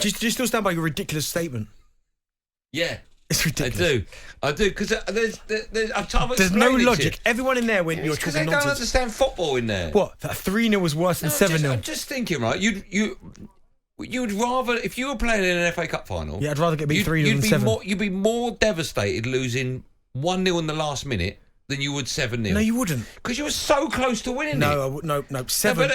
right. Do you still stand by your ridiculous statement? Yeah. It's ridiculous. I do, because there's no logic. Everyone in there when you're because talking they nonsense. don't understand football in there. What? That 3-0 was worse than 7-0. I'm just thinking, right? You'd rather, if you were playing in an FA Cup final. Yeah, I'd rather get beat 3-0 than 7. You'd be more devastated losing 1-0 in the last minute than you would 7-0. No, you wouldn't. Because you were so close to winning it. No. 7.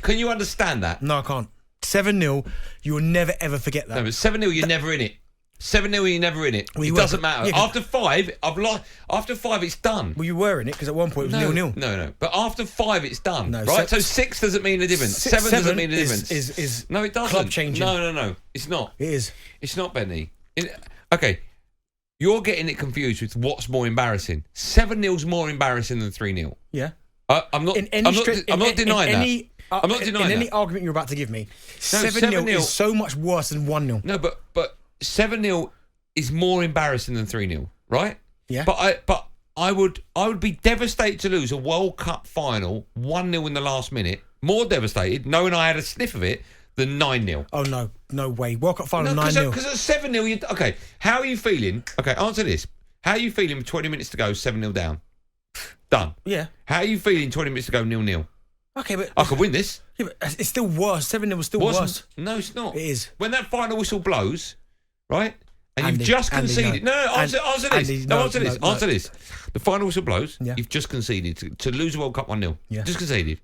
Can you understand that? No, I can't. 7-0, you will never ever forget that. No, but 7-0, you're never in it. 7-0, you're never in it. It doesn't matter. Yeah, after 5, I've lost. After 5, it's done. Well, you were in it because at one point it was 0-0. No. But after 5, it's done. No, right? So 6 doesn't mean a difference. 7 doesn't mean a difference. No, it doesn't. Club changing. No. It's not. It is. It's not, Benny. Okay. You're getting it confused with what's more embarrassing. 7-0's more embarrassing than 3-0. Yeah. I'm not denying that. I'm not denying that. In any argument you're about to give me, 7-0 is so much worse than 1-0. No, but 7-0 is more embarrassing than 3-0, right? Yeah. But I would be devastated to lose a World Cup final 1-0 in the last minute. More devastated, knowing I had a sniff of it, than 9-0. Oh no way! World Cup final 9-0. Because at 7-0, okay. How are you feeling? Okay, answer this. How are you feeling with 20 minutes to go, 7-0 down? Done. Yeah. How are you feeling 20 minutes to go, 0-0? Okay, but I could win this. Yeah, but it's still worse. 7-0 was still worse. No, it's not. It is. When that final whistle blows, right? And you've just conceded. Answer this. The final whistle blows. Yeah. You've just conceded to lose the World Cup 1-0. Yeah. Just conceded.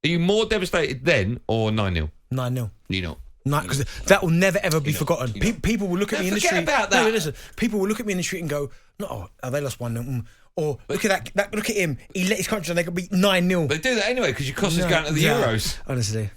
Are you more devastated then or 9-0? 9-0. You're not. No, because that will never ever be forgotten. People will look at me in the street. Forget about that. No, listen. People will look at me in the street and go, "No, they lost 1-0." Or look at that. Look at him. He let his country down. They got beat 9-0. They do that anyway because you cost us going to the Euros. Honestly.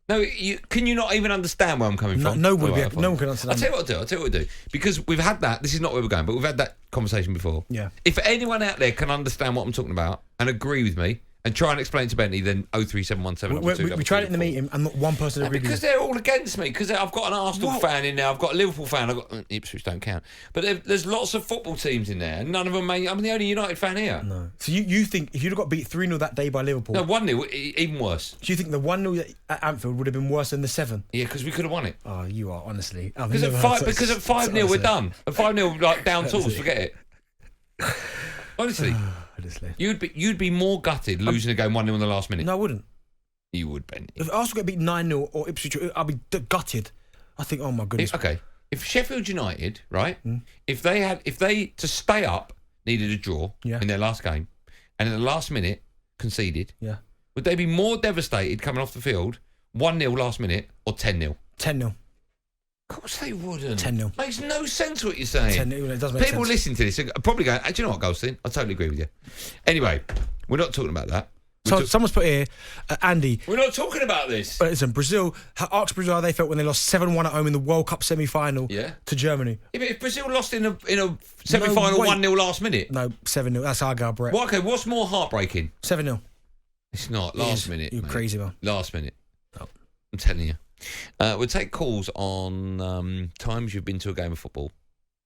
No, can you not even understand where I'm coming from? No one can understand. I'll tell you what I'll do. Because we've had that. This is not where we're going, but we've had that conversation before. Yeah. If anyone out there can understand what I'm talking about and agree with me and try and explain it to Bentley, then 03717. We tried it in the meeting and not one person agreed with me. Because they're all against me. Because I've got an Arsenal fan in there. I've got a Liverpool fan. I've got Ipswich don't count. But there's lots of football teams in there. And none of them I'm the only United fan here. No. So you think if you'd have got beat 3-0 that day by Liverpool... No, 1-0, even worse. Do you think the 1-0 at Anfield would have been worse than the 7? Yeah, because we could have won it. Oh, you are, honestly. Because at 5-0 we're done. At 5-0, like down tools, forget it. Honestly. You'd be more gutted losing a game 1-0 in the last minute. No, I wouldn't. You would, Benny. If Arsenal get beat 9-0 or Ipswich, I'd be gutted. I think, oh my goodness. If Sheffield United, right, if they to stay up needed a draw in their last game, and in the last minute conceded, would they be more devastated coming off the field 1-0 last minute or 10-0? 10-0. Of course they wouldn't. 10-0. Makes no sense what you're saying. 10-0, it does make sense. People listening to this are probably going, do you know what, Goldstein? I totally agree with you. Anyway, we're not talking about that. So someone's put here, Andy. We're not talking about this. Listen, Brazil, ask Brazil how they felt when they lost 7-1 at home in the World Cup semi-final to Germany. Yeah, but if Brazil lost in a semi-final 1-0 last minute. No, 7-0. That's our guy, Brett. Well, okay, what's more heartbreaking? 7-0. It's not. Last minute. You're crazy, man. Last minute. Oh. I'm telling you. We'll take calls on times you've been to a game of football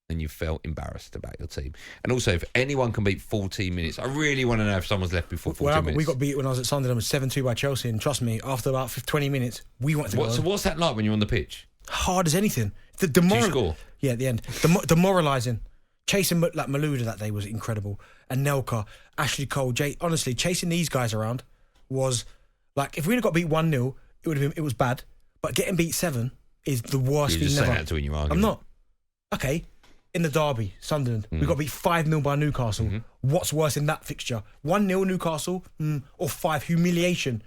and you felt embarrassed about your team. And also, if anyone can beat 14 minutes, I really want to know if someone's left before 14 minutes. We got beat when I was at Sunderland 7-2 by Chelsea, and trust me, after about 20 minutes, we went to go. So what's that like when you're on the pitch? Hard as anything. Did you score? Yeah, at the end. Demoralising. Chasing Malouda that day was incredible. And Nelka, Ashley Cole, honestly, chasing these guys around was like, if we'd have got beat 1-0, it was bad. But getting beat 7 is the worst thing ever. You're just saying that to win your argument. I'm not. Okay, in the derby, Sunderland, we got beat 5-0 by Newcastle. Mm-hmm. What's worse in that fixture? 1-0 Newcastle or 5 humiliation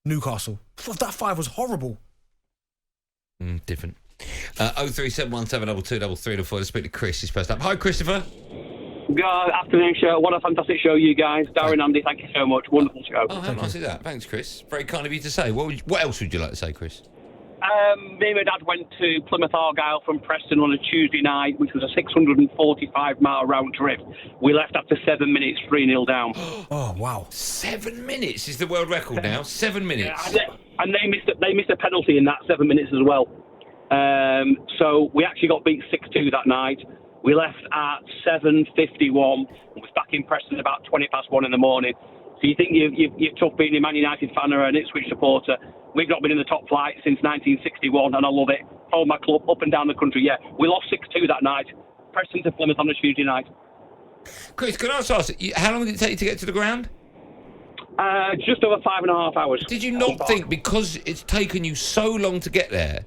Newcastle? That 5 was horrible. Different. 03717223334. Let's speak to Chris. He's first up. Hi, Christopher. Good afternoon, show. What a fantastic show, you guys. Darren, Andy, thank you so much. Wonderful show. Oh, how nice is that? Thanks, Chris. Very kind of you to say. What else would you like to say, Chris? Me and my dad went to Plymouth Argyle from Preston on a Tuesday night, which was a 645-mile round trip. We left after 7 minutes, 3-0 down. Oh, wow. 7 minutes is the world record now. 7 minutes. Yeah, and they missed a penalty in that 7 minutes as well. So we actually got beat 6-2 that night. We left at 7:51 and was back in Preston about 1:20 in the morning. So you think you're tough being a Man United fan or an Ipswich supporter, We've not been in the top flight since 1961, and I love it. Follow my club up and down the country. Yeah, we lost 6-2 that night. Preston to Plymouth on a Tuesday night. Chris, can I also ask, how long did it take you to get to the ground? Just over 5.5 hours. Did you not think, because it's taken you so long to get there,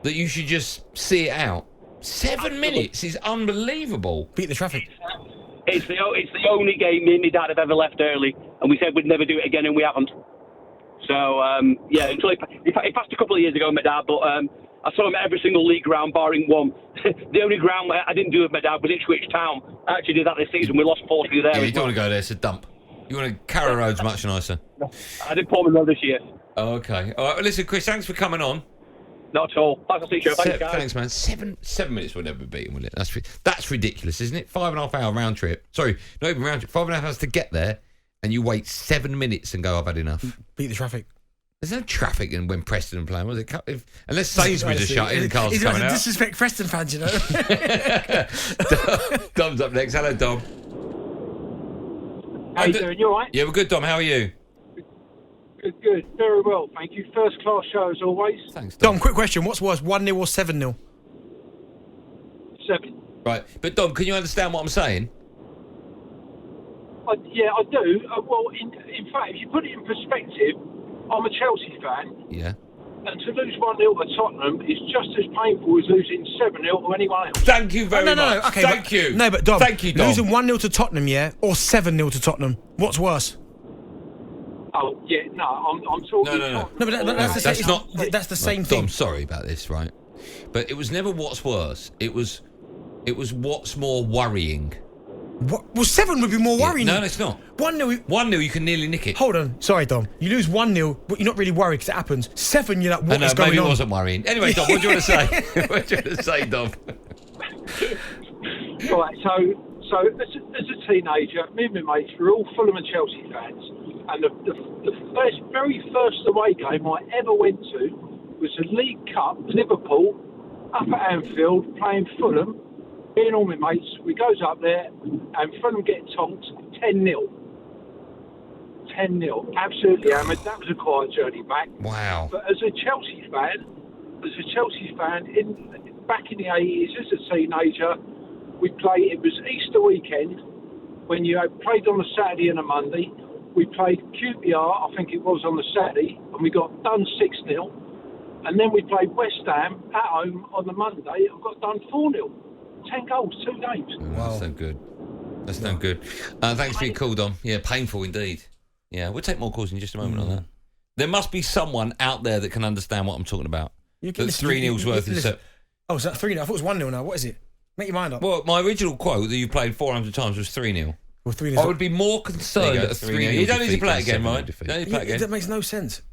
that you should just see it out? 7 minutes is unbelievable. Beat the traffic. It's the only game me and my dad have ever left early, and we said we'd never do it again, and we haven't. So, yeah, until it passed a couple of years ago with my dad, but I saw him at every single league ground, barring one. The only ground I didn't do with my dad was Ipswich Town. I actually did that this season. We lost 4-2 there. Yeah, you don't want to go there, it's a dump. You want to Carrow Road's much nicer. I did Portman Road this year. Oh, okay. All right, well, listen, Chris, thanks for coming on. Not at all. Thanks, Thanks, guys. Thanks, man. 7 minutes will never be beaten, will it? That's ridiculous, isn't it? 5.5 hour round trip. Sorry, not even round trip. 5.5 hours to get there, and you wait 7 minutes and go, I've had enough. Beat the traffic. There's no traffic when Preston are playing, was it? Unless Sainsbury's are shut in, cars coming out. Disrespect Preston fans, you know. Dom's up next. Hello, Dom. How you doing? You all right? Yeah, we're good, Dom. How are you? Good. Very well, thank you. First class show as always. Thanks, Dom. Dom, quick question. What's worse, 1-0 or 7-0? 7. Right. But, Dom, can you understand what I'm saying? Yeah, I do. Well, in fact, if you put it in perspective, I'm a Chelsea fan. Yeah. And to lose 1-0 to Tottenham is just as painful as losing 7-0 to anyone else. Thank you very much. No. Okay, Thank you. No, but Dom, thank you, Dom. Losing 1-0 to Tottenham, yeah, or 7-0 to Tottenham, what's worse? Oh, yeah, no, I'm talking... No, but that's the same thing. Dom, sorry about this, right? But it was never what's worse. It was what's more worrying. What? Well, 7 would be more worrying. No, it's not. 1-0, you can nearly nick it. Hold on. Sorry, Dom. You lose 1-0, but you're not really worried because it happens. 7, you're like, what is going on? Maybe it wasn't worrying. Anyway, Dom, what do you want to say? What do you want to say, Dom? Right, so as a teenager, me and my mates were all Fulham and Chelsea fans. And the very first away game I ever went to was the League Cup, Liverpool, up at Anfield, playing Fulham. Me and all my mates, we goes up there, and Fulham get tonked 10-0. 10-0. Absolutely hammered. That was a quiet journey back. Wow. But as a Chelsea fan, back in the 80s, as a teenager, it was Easter weekend, when you had played on a Saturday and a Monday. We played QPR, I think it was on the Saturday, and we got done 6-0. And then we played West Ham at home on the Monday and got done 4-0. 10 goals, 2 games. Wow. That's so good. That's no good. Thanks for your call, Dom. Yeah, painful indeed. Yeah, we'll take more calls in just a moment on that. There must be someone out there that can understand what I'm talking about. That 3-0's worth is so... Oh, is that 3-0? I thought it was 1-0 now. What is it? Make your mind up. Well, my original quote that you played 400 times was 3-0. Well, 3-0. I would be more concerned at 3-0. You don't need to play it again, right? You don't need to play it again. That makes no sense.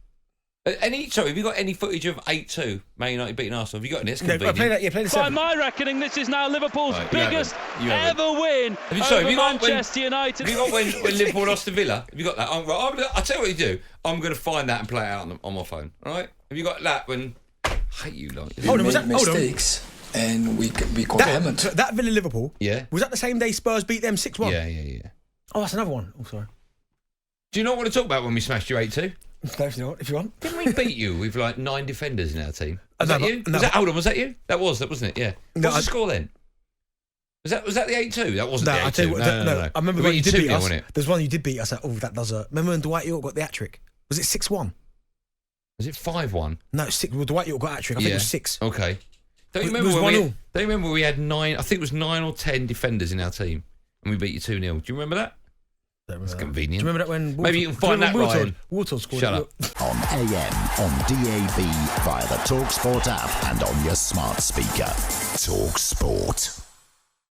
Sorry, have you got any footage of 8-2 Man United beating Arsenal? Have you got any? It's convenient. Play that. Yeah, play the 7. By my reckoning, this is now Liverpool's biggest ever win over Manchester United. Have you got when Liverpool lost to Villa? Have you got that? I'll tell you what you do. I'm going to find that and play it out on my phone. All right? Have you got that when... I hate you, lot. Hold on, was that... Mistakes. And we confirmed that Villa Liverpool. Yeah. Was that the same day Spurs beat them 6-1? Yeah. Oh, that's another one. Oh, sorry. Do you not want to talk about when we smashed you 8-2? No, if you want. Didn't we beat you with like 9 defenders in our team? Was No, that you? No. Hold on, was that you? That wasn't it? Yeah. What's the score then? Was that the 8-2? That wasn't the 8-2. I tell you what, no. I remember when you did beat us. There's one you did beat us. That does a... Remember when Dwight York got the hat-trick? Was it 6-1? Was it 5-1? No, 6. Well, Dwight York got hat-trick. I think it was 6. Okay. Don't you remember we had 9... I think it was 9 or 10 defenders in our team, and we beat you 2-0. Do you remember that? It's convenient. Do you remember that when... Maybe you can find that, Ryan. Walter scored. Shut up. On AM, on DAB, via the talkSPORT app and on your smart speaker. talkSPORT.